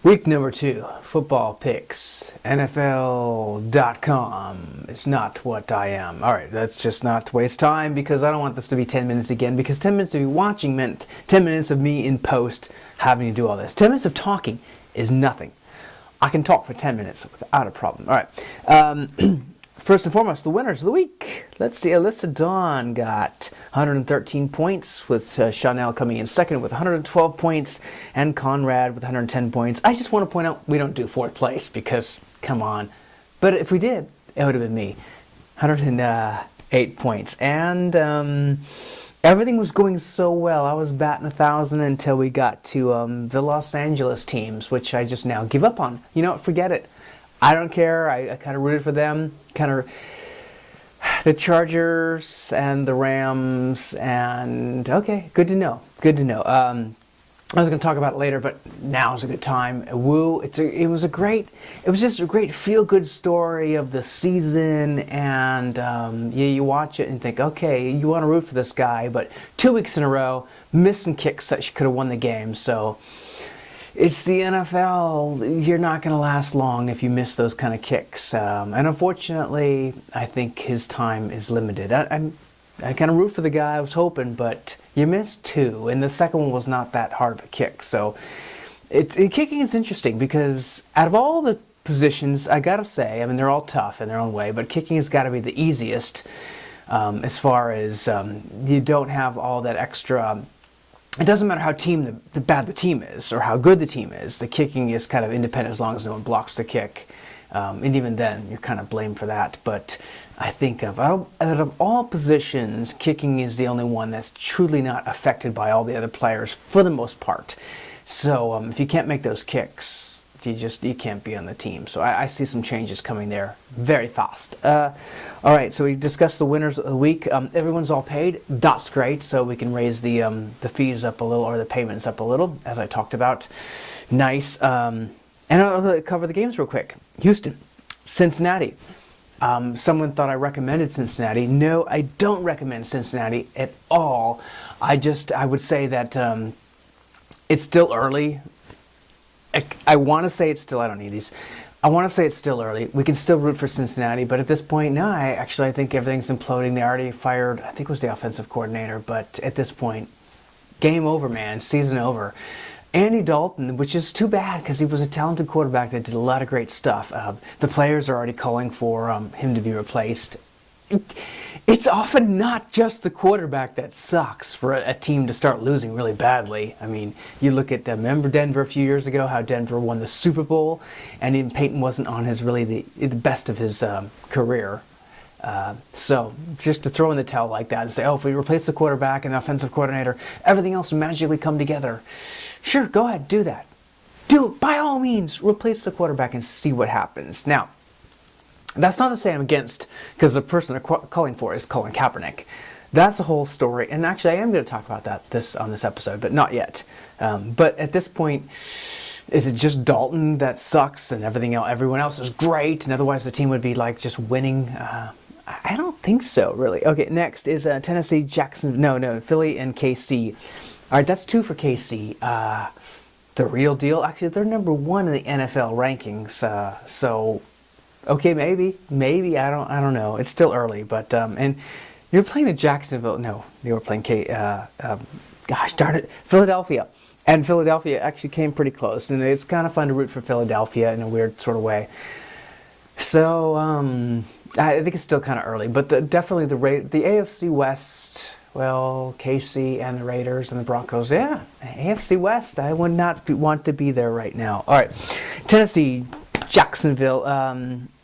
Week number 2, football picks, NFL.com. It's not what I am. All right, that's just not to waste time because I don't want this to be 10 minutes again because 10 minutes of you watching meant 10 minutes of me in post having to do all this. 10 minutes of talking is nothing. I can talk for 10 minutes without a problem. All right. First and foremost, the winners of the week. Let's see, Alyssa Dawn got 113 points, with Chanel coming in second with 112 points, and Conrad with 110 points. I just want to point out we don't do fourth place because, come on. But if we did, it would have been me. 108 points. And everything was going so well. I was batting 1,000 until we got to the Los Angeles teams, which I just now give up on. You know what, forget it. I don't care. I kind of rooted for them. Kind of the Chargers and the Rams. And okay, good to know. Good to know. I was going to talk about it later, but now's a good time. Woo! It was just a great feel-good story of the season, and you watch it and think, okay, you want to root for this guy, but 2 weeks in a row, missing kicks that she could have won the game. So. It's the NFL. You're not going to last long if you miss those kind of kicks. And unfortunately, I think his time is limited. I kind of root for the guy. I was hoping, but you missed 2. And the second one was not that hard of a kick. So kicking is interesting because out of all the positions, I got to say, I mean, they're all tough in their own way, but kicking has got to be the easiest as far as you don't have all that extra. It doesn't matter how bad the team is or how good the team is. The kicking is kind of independent as long as no one blocks the kick. And even then, you're kind of blamed for that. But I think out of all positions, kicking is the only one that's truly not affected by all the other players for the most part. So if you can't make those kicks, you can't be on the team. So I see some changes coming there very fast. All right, so we discussed the winners of the week. Everyone's all paid. That's great. So we can raise the fees up a little, or the payments up a little, as I talked about. Nice. And I'll cover the games real quick. Houston, Cincinnati. Someone thought I recommended Cincinnati. No, I don't recommend Cincinnati at all. I would say that it's still early. I want to say it's still, I don't need these. I want to say it's still early. We can still root for Cincinnati, but at this point, no, I think everything's imploding. They already fired, I think it was the offensive coordinator, but at this point, game over, man. Season over. Andy Dalton, which is too bad because he was a talented quarterback that did a lot of great stuff. The players are already calling for him to be replaced. It's often not just the quarterback that sucks for a team to start losing really badly. I mean, you look at, remember Denver a few years ago, how Denver won the Super Bowl, and even Peyton wasn't on his the best of his career. So just to throw in the towel like that and say, oh, if we replace the quarterback and the offensive coordinator, everything else will magically come together. Sure, go ahead, do that. Do it, by all means, replace the quarterback and see what happens. Now, that's not to say I'm against, because the person they're calling for is Colin Kaepernick. That's the whole story, and actually I am going to talk about that on this episode, but not yet. But at this point, is it just Dalton that sucks and everyone else is great, and otherwise the team would be like just winning? I don't think so, really. Okay, next is Tennessee, Philly, and KC. All right, that's 2 for KC. The real deal, actually, they're number 1 in the NFL rankings, so. Okay, maybe I don't know. It's still early, but and you're playing the Jacksonville. No, they were playing gosh darn it, Philadelphia, and Philadelphia actually came pretty close, and it's kind of fun to root for Philadelphia in a weird sort of way. So I think it's still kind of early, but definitely the AFC West. Well, KC and the Raiders and the Broncos. Yeah, AFC West. I would not want to be there right now. All right, Tennessee. Jacksonville,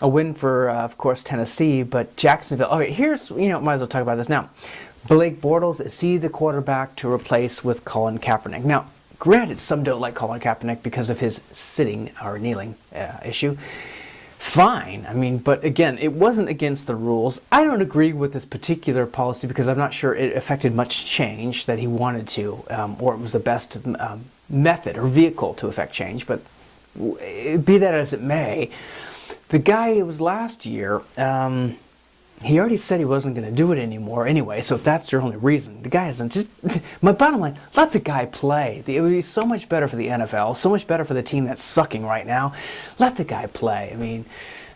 a win for, of course, Tennessee, but Jacksonville. Okay, here's, might as well talk about this now. Blake Bortles, is he the quarterback to replace with Colin Kaepernick? Now, granted, some don't like Colin Kaepernick because of his sitting or kneeling issue. Fine, I mean, but again, it wasn't against the rules. I don't agree with this particular policy because I'm not sure it affected much change that he wanted to, or it was the best method or vehicle to affect change, but be that as it may, the guy it was last year, he already said he wasn't going to do it anymore anyway, so if that's your only reason, the guy isn't just... My bottom line, let the guy play. It would be so much better for the NFL, so much better for the team that's sucking right now. Let the guy play. I mean,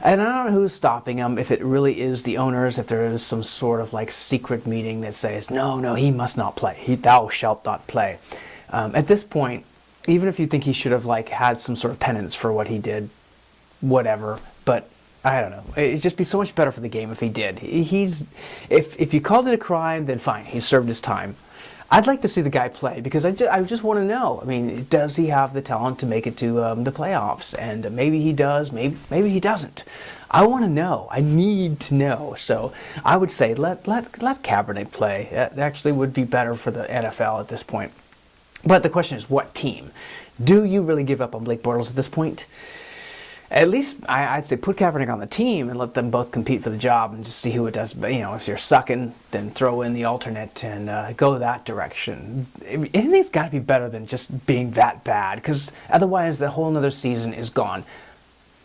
and I don't know who's stopping him, if it really is the owners, if there is some sort of like secret meeting that says, no, he must not play. Thou shalt not play. At this point, even if you think he should have like had some sort of penance for what he did, whatever, but I don't know. It'd just be so much better for the game if he did. If you called it a crime, then fine. He served his time. I'd like to see the guy play because I just want to know. I mean, does he have the talent to make it to the playoffs? And maybe he does. Maybe he doesn't. I want to know. I need to know. So I would say let Kaepernick play. That actually would be better for the NFL at this point. But the question is, what team? Do you really give up on Blake Bortles at this point? At least I'd say put Kaepernick on the team and let them both compete for the job and just see who it does. But, you know, if you're sucking, then throw in the alternate and go that direction. Anything's got to be better than just being that bad, because otherwise the whole other season is gone.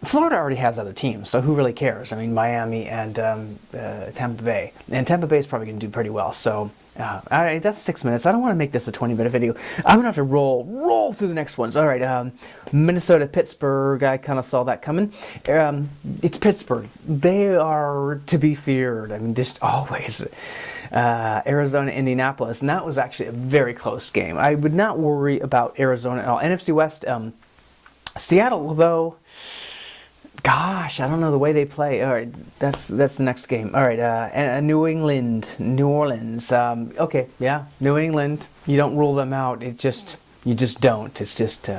Florida already has other teams, so who really cares? I mean, Miami and Tampa Bay. And Tampa Bay is probably going to do pretty well, so... all right, that's 6 minutes. I don't want to make this a 20-minute video. I'm going to have to roll through the next ones. All right, Minnesota, Pittsburgh. I kind of saw that coming. It's Pittsburgh. They are to be feared. I mean, just always. Arizona, Indianapolis. And that was actually a very close game. I would not worry about Arizona at all. NFC West, Seattle, though... Gosh, I don't know the way they play. All right, that's the next game. All right, New Orleans. Okay, yeah, New England. You don't rule them out. You just don't. It's just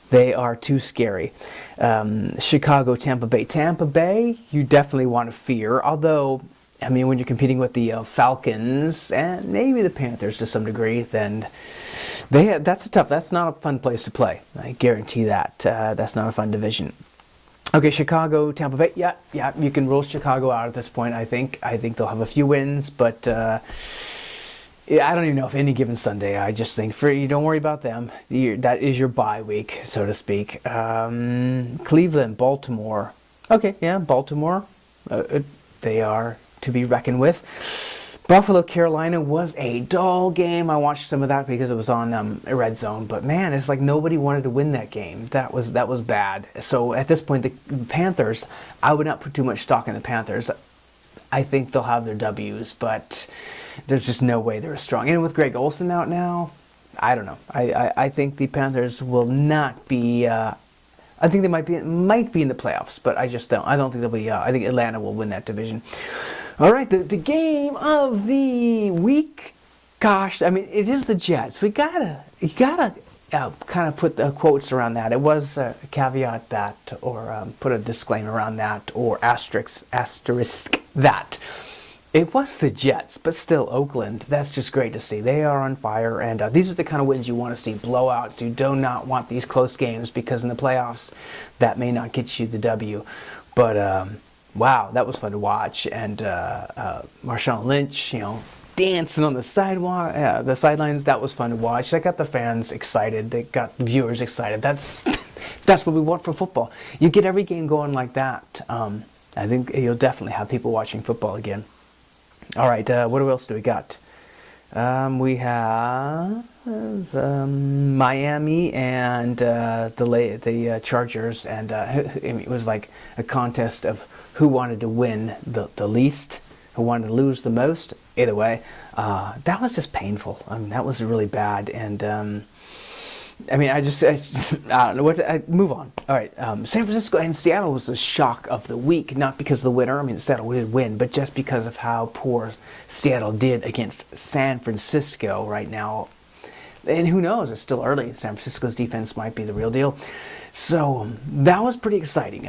they are too scary. Chicago, Tampa Bay. Tampa Bay, you definitely want to fear. Although, I mean, when you're competing with the Falcons and maybe the Panthers to some degree, then that's not a fun place to play. I guarantee that. That's not a fun division. Okay, Chicago, Tampa Bay. Yeah, you can rule Chicago out at this point, I think. I think they'll have a few wins, but I don't even know if any given Sunday. I just think, you don't worry about them. That is your bye week, so to speak. Cleveland, Baltimore. Okay, yeah, Baltimore. They are to be reckoned with. Buffalo, Carolina was a dull game. I watched some of that because it was on Red Zone. But man, it's like nobody wanted to win that game. That was bad. So at this point, the Panthers, I would not put too much stock in the Panthers. I think they'll have their W's, but there's just no way they're strong. And with Greg Olsen out now, I don't know. I think the Panthers will not be. I think they might be in the playoffs, but I just don't. I don't think they'll be. I think Atlanta will win that division. All right, the game of the week. Gosh, I mean, it is the Jets. You gotta kind of put the quotes around that. It was caveat that, or put a disclaimer around that, or asterisk that. It was the Jets, but still Oakland. That's just great to see. They are on fire, and these are the kind of wins you want to see, blowouts. You do not want these close games because in the playoffs, that may not get you the W. But wow, that was fun to watch. And Marshawn Lynch, dancing on the sidewalk, the sidelines. That was fun to watch. That got the fans excited. They got the viewers excited. That's what we want for football. You get every game going like that. I think you'll definitely have people watching football again. All right, what else do we got? We have Miami and the Chargers, and it was like a contest of who wanted to win the least, who wanted to lose the most. Either way, that was just painful. I mean, that was really bad, and I mean, I don't know what to move on. All right, San Francisco and Seattle was the shock of the week, not because of the winner. I mean, Seattle did win, but just because of how poor Seattle did against San Francisco right now. And who knows? It's still early. San Francisco's defense might be the real deal. So that was pretty exciting.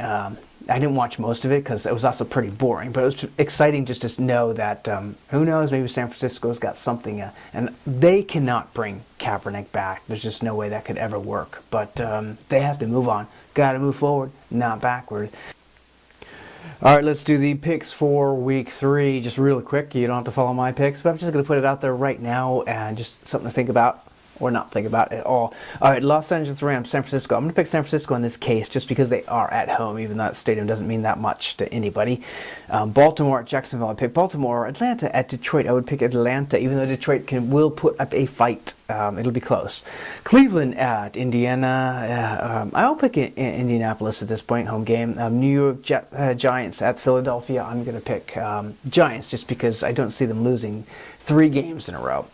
I didn't watch most of it because it was also pretty boring, but it was exciting just to know that, who knows, maybe San Francisco's got something, and they cannot bring Kaepernick back. There's just no way that could ever work, but they have to move on. Got to move forward, not backward. All right, let's do the picks for week 3, just real quick. You don't have to follow my picks, but I'm just going to put it out there right now and just something to think about. or not think about it at all. All right, Los Angeles Rams, San Francisco. I'm going to pick San Francisco in this case just because they are at home, even though that stadium doesn't mean that much to anybody. Baltimore at Jacksonville, I pick Baltimore. Atlanta at Detroit, I would pick Atlanta, even though Detroit will put up a fight. It'll be close. Cleveland at Indiana. I'll pick Indianapolis at this point, home game. New York Giants at Philadelphia. I'm going to pick Giants just because I don't see them losing 3 games in a row.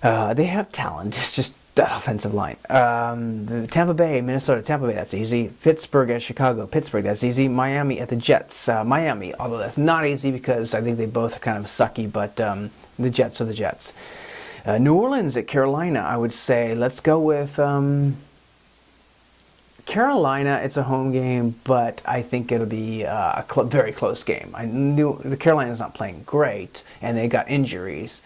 They have talent. It's just that offensive line. Tampa Bay, Minnesota. Tampa Bay, that's easy. Pittsburgh at Chicago. Pittsburgh, that's easy. Miami at the Jets. Miami, although that's not easy because I think they both are kind of sucky, but the Jets are the Jets. New Orleans at Carolina, I would say. Let's go with Carolina. It's a home game, but I think it'll be a very close game. The Carolina's not playing great, and they got injuries,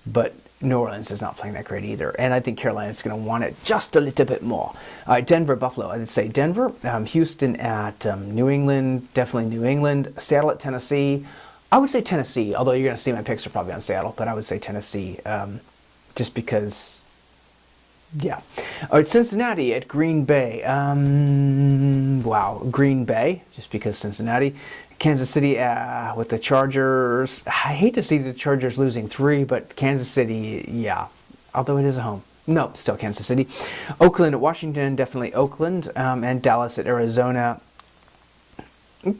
but New Orleans is not playing that great either, and I think Carolina's going to want it just a little bit more. All right, Denver, Buffalo. I would say Denver. Houston at New England. Definitely New England. Seattle at Tennessee. I would say Tennessee, although you're going to see my picks are probably on Seattle, but I would say Tennessee just because, yeah. All right, Cincinnati at Green Bay. Wow, Green Bay, just because Cincinnati. Kansas City with the Chargers. I hate to see the Chargers losing 3, but Kansas City, yeah. Although it is a home. Nope, still Kansas City. Oakland at Washington, definitely Oakland. And Dallas at Arizona. All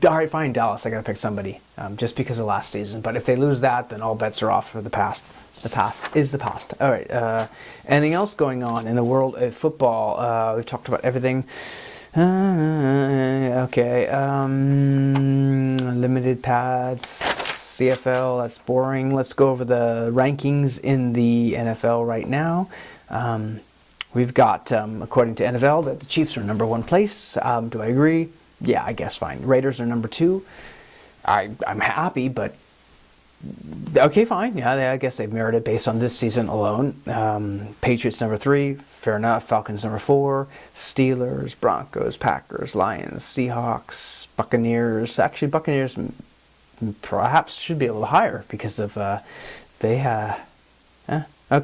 right, fine, Dallas. I got to pick somebody just because of last season. But if they lose that, then all bets are off for the past. The past is the past. All right. Anything else going on in the world of football? We've talked about everything. Okay. Limited pads, CFL, that's boring. Let's go over the rankings in the NFL right now. We've got, according to NFL, that the Chiefs are number 1 place. Do I agree? Yeah, I guess fine. Raiders are number 2. I'm happy, but okay, fine. Yeah, I guess they've merited based on this season alone. Patriots number 3, fair enough. Falcons number 4, Steelers, Broncos, Packers, Lions, Seahawks, Buccaneers. Actually, Buccaneers perhaps should be a little higher because of okay,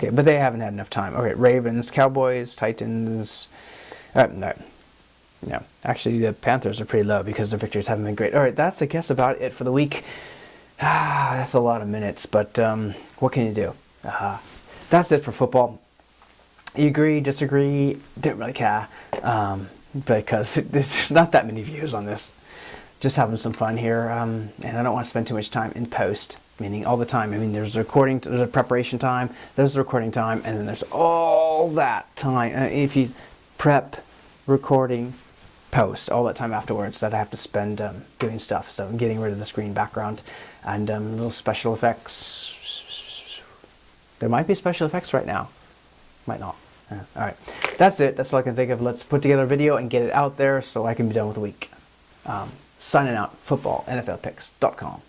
but they haven't had enough time. Okay, Ravens, Cowboys, Titans. No, actually the Panthers are pretty low because their victories haven't been great. All right, that's I guess about it for the week. That's a lot of minutes, but what can you do? That's it for football. You agree, disagree, don't really care, because there's not that many views on this. Just having some fun here, and I don't want to spend too much time in post, meaning all the time. I mean, there's recording, there's a preparation time, there's the recording time, and then there's all that time. If you prep, recording, post, all that time afterwards that I have to spend doing stuff. So I'm getting rid of the screen background and little special effects. There might be special effects right now. Might not. All right. That's it. That's all I can think of. Let's put together a video and get it out there so I can be done with the week. Signing out, football, NFLpicks.com.